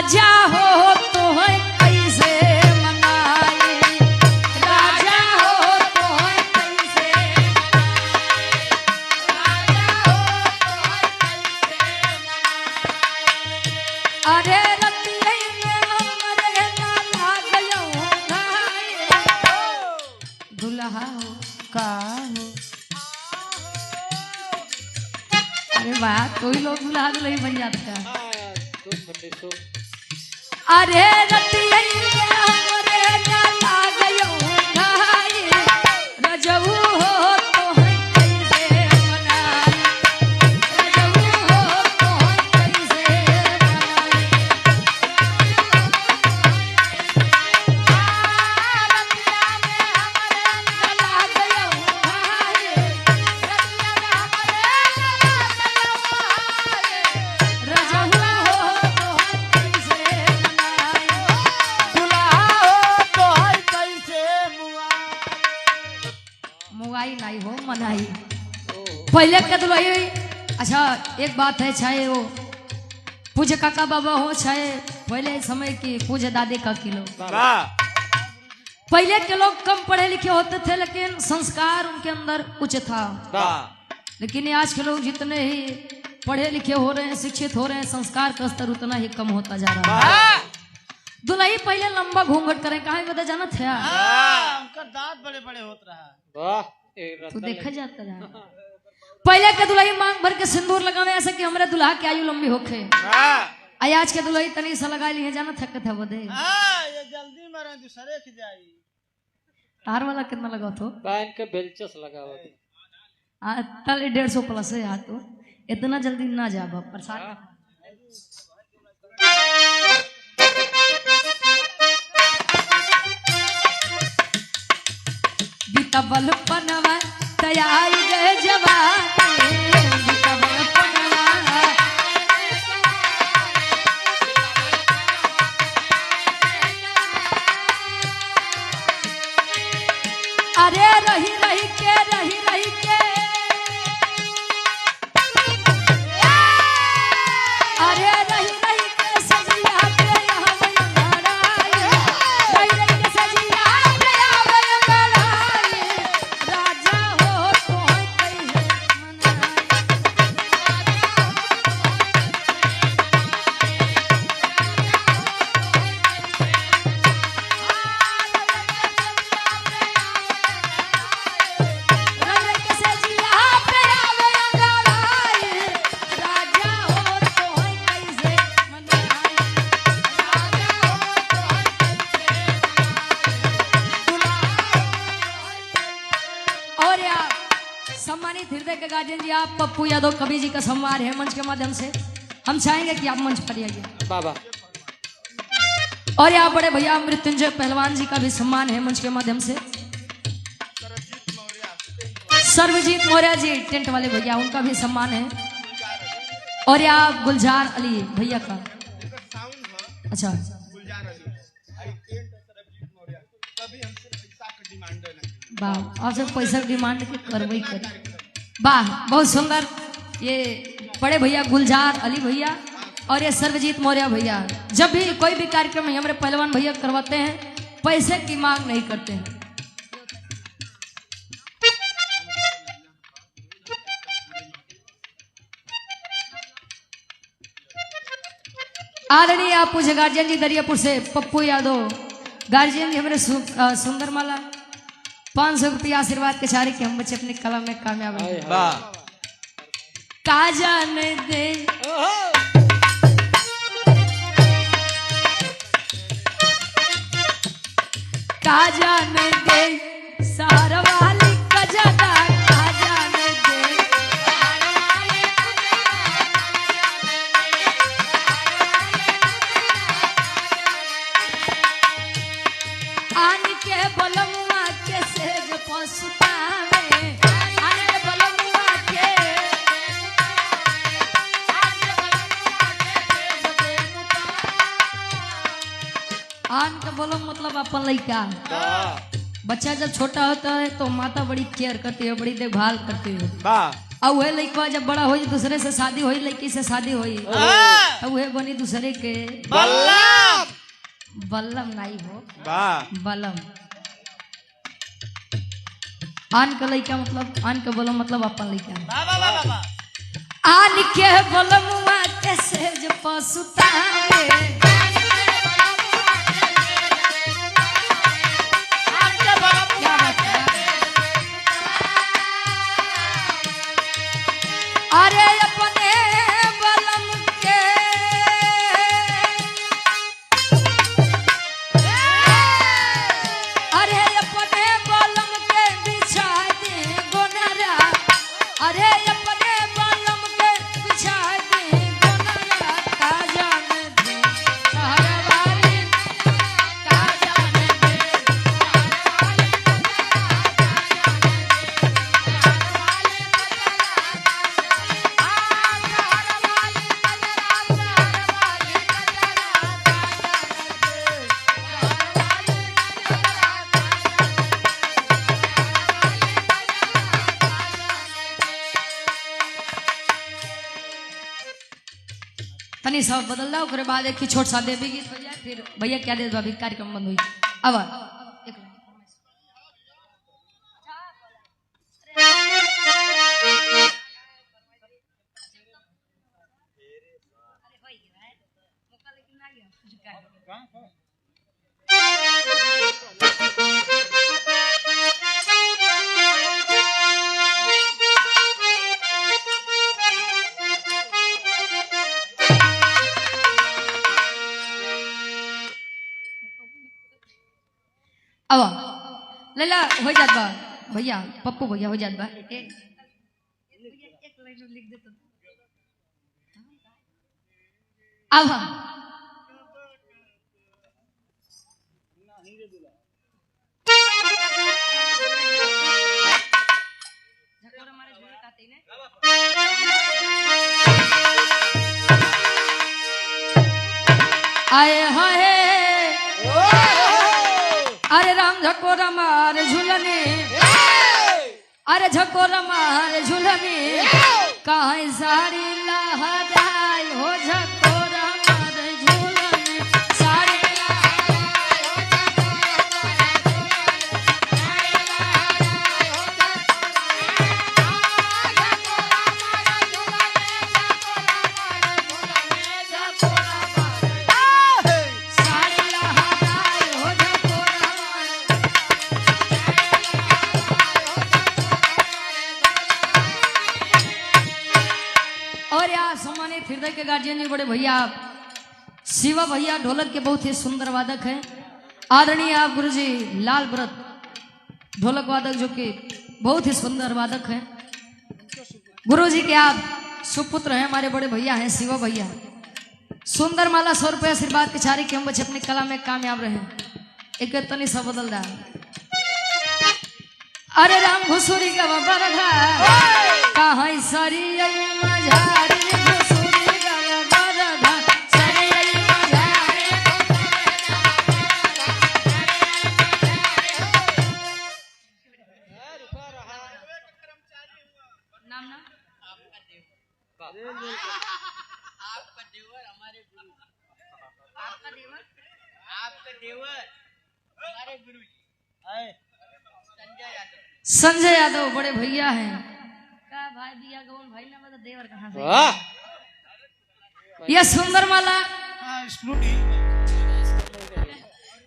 राजा हो तो है कैसे मनाई, राजा हो तो है कैसे मनाई, राजा हो तो है कैसे मनाई। अरे रतिया में हमरे ना लागयो भाई, दुल्हा हो का हो। अरे वाह, कोई लोग दुल्हा दुल्ही बन जाता है। अरे रतिया में हमरे ना लागयो भाई, रजऊ हो तो है कैसे मनाई, रजऊ हो तो है कैसे मनाई। रतिया में हमरे ना लागयो भाई, रतिया में हमरे ना लागयो भाई, रजऊ हो तो है कैसे मनाई, दुल्हा हो तो है कैसे मुआई नहीं हो मनाई। पहले के दुल्ही, अच्छा एक बात है, चाहे वो पूजे काका बाबा हो, चाहे पहले समय की पूजे दादी का किलो, पहले के लोग कम पढ़े लिखे होते थे लेकिन संस्कार उनके अंदर उच्च था। लेकिन आज के लोग जितने ही पढ़े लिखे हो रहे हैं, शिक्षित हो रहे हैं, संस्कार का स्तर उतना ही कम होता जा रहा है। दुल्ही पहले लंबा घूंघट करें, कहाँ बता जाना था, उनका दांत बड़े बड़े होत रहा। तो देखा जाता रहा। पहले के दुल्ही मांग भर के सिंदूर लगावे ऐसे कि हमारे दुल्हा की आयु लंबी होखे। आज के दुल्ही तनी सा लगा ली है, जाना थक था वो दे। ये जल्दी मरे दूसरे की जाई। तार वाला कितना लगा तो कान के बेलचस लगा हुआ तल 150 प्लस है यार, तो इतना जल्दी ना जा प्रसाद। बीतबल पनवा तैयार गए जवानी, बीतबल पनवा अरे रही रही के रही रही के, अरे रही रही के सजिया पे हम लड़ाई, रही रही के सजिया पे हम लड़ाई, राजा हो तो है कैसे मनाई, रही रही के सजिया पे हम लड़ाई, राजा हो तो है कैसे मनाई, राजा हो तो है कैसे। और यार सम्मानित हृदय के गार्जियन जी, आप पप्पू यादव कवि जी का सम्मान है मंच के माध्यम से, हम चाहेंगे कि आप मंच पर आइए। बाबा। और यहाँ बड़े भैया मृत्युंजय पहलवान जी का भी सम्मान है मंच के माध्यम से। सर्वजीत मौर्य जी टेंट वाले भैया, उनका भी सम्मान है। और यहाँ गुलजार अली भैया का, अच्छा वाह, आपसे पैसा डिमांड के करवाई कर, वाह बहुत सुंदर। ये बड़े भैया गुलजार अली भैया और ये सर्वजीत मौर्य भैया, जब भी कोई भी कार्यक्रम है हमारे पहलवान भैया करवाते हैं, पैसे की मांग नहीं करते हैं। आदरणीय आप पूछे गार्जियन जी दरियापुर से पप्पू यादव गार्जियन जी हमारे सुंदर माला 500 रुपया आशीर्वाद के चारे कि हम बच्चे अपनी कला में कामयाब हैं। का जाने दे का जाने दे सारा वाली का जगा, का जाने दे आन के बलमुआ के सेज पसुतावे, आन के बलमुआ के आन के बोलो मतलब अपन लड़का बच्चा जब छोटा होता है तो माता बड़ी केयर करती है, बड़ी देखभाल करती है। अब वह लड़का जब बड़ा हो दूसरे से शादी हुई लड़की से शादी हुई हाँ। अब वह बनी दूसरे के बल्लम बल्लम नहीं हो वाह बलम। आन का लड़का मतलब आन का बलम मतलब अपन लड़का वाह वाह वाह वाह आन के बलमुआ के सेज पसुताए क्या बात है? अरे अपने बलम के अरे अपने बलम के बिछा दे गोनरा अरे अपने बलम के बिछा दे गोनरा का जाने दे शहर वाली का जाने दे तनी सब बदल दा ओकरे बाद एक ही छोट सा देवी गीत हो जाए फिर भैया क्या दे अभी कार्यक्रम बंद हुई अब एक अब लैला हो जात बा भैया पप्पू भैया हो जात बा एक लाइन लिख दे तो अब आए हाय अरे राम झकोरा मार झूलने अरे झकोरा मार झूलने कहाँ साड़ी लहराई हो झकोरा मार झूलने साड़ी सम्मानित हृदय के गार्जियन जी बड़े भैया शिवा भैया ढोलक के बहुत ही सुंदर वादक हैं। आदरणीय आप गुरुजी लाल व्रत ढोलक वादक जो कि बहुत ही सुंदर वादक हैं। गुरुजी के आप सुपुत्र हैं, हमारे बड़े भैया हैं शिवा भैया। सुंदर माला 100 रुपये आशीर्वाद के छारी के हम बच्चे अपनी कला में कामयाब रहे। एक तनी सा बदल रहा अरे राम घुसुरी का बरधा कहाँ सरी मझारी घुसुरी का बरधा सरी मझारी नाम ना आपका देवर हमारे गुरु आपका देवर आपका देवर हमारे गुरु जी संजय यादव बड़े भैया हैं। का भाई दिया गवन भाई ना मतलब देवर कहाँ से यह सुंदर माला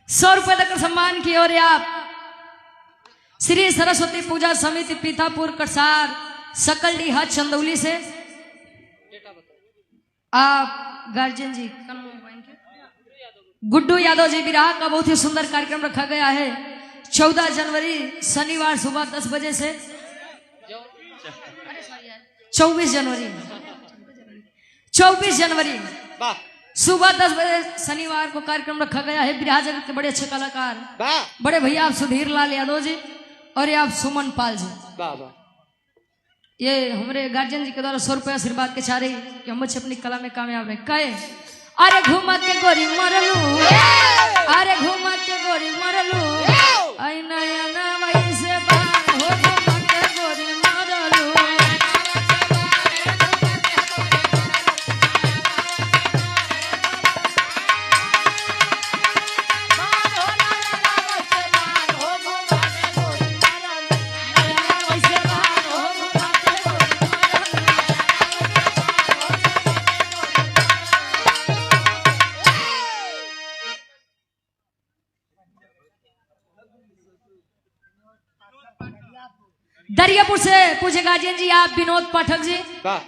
100 रुपए तक सम्मान की ओर आप श्री सरस्वती पूजा समिति पीथापुर कटसार सकलडी हाथ चंदौली से आप गार्जियन जी गुड्डू यादव जी विराह का बहुत ही सुंदर कार्यक्रम रखा गया है। 14 जनवरी शनिवार सुबह 10 बजे से 24 जनवरी सुबह 10 बजे शनिवार को कार्यक्रम रखा गया है। बिहार जगत के बड़े अच्छे कलाकार बड़े भैया आप सुधीर लाल यादव जी और ये आप सुमन पाल जी। ये हमारे गार्जियन जी के द्वारा 100 रुपये आशीर्वाद के चारे कि हम बच्चे अपनी कला में कामयाब रहे। कहे अरे घूमा के गोरी मरलू अरे घूमा के गोरी मरलू आई नया ना वैसे बात हो घूमा के गोरी मरलू दरियापुर से पूछे गार्जियन जी आप विनोद पाठक जी वाह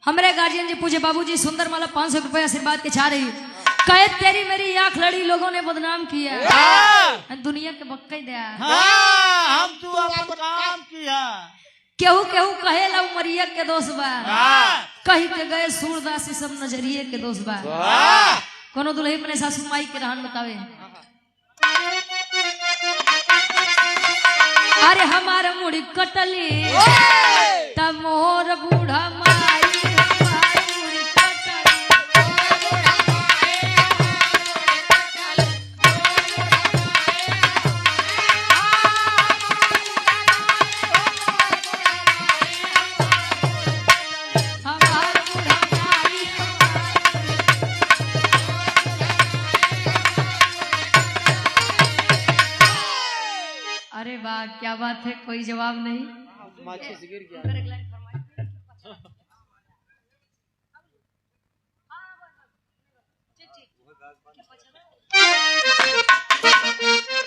हमारे गार्जियन जी पूछे बाबूजी सुंदर माला 500 रुपए आशीर्वाद के चाह रही कहे तेरी मेरी आंख लड़ी लोगों ने बदनाम किया दुनिया के बक्का दया हाँ, हम तू अपन काम किया केहू केहू कहे ला उमरिया के दोस्त बा हाँ, कही के गए सूरदास सब नजरिए के दोस्त बा हाँ, कोनो दुल्ही अपने सासू माई के रहन बतावे अरे हमारा मुड़ी कटली तब मोर बूढ़ा माई हमार मुड़ी कटली। हमार बूढ़ा माई अरे वाह क्या बात है कोई जवाब नहीं माचिस गिर गया ठीक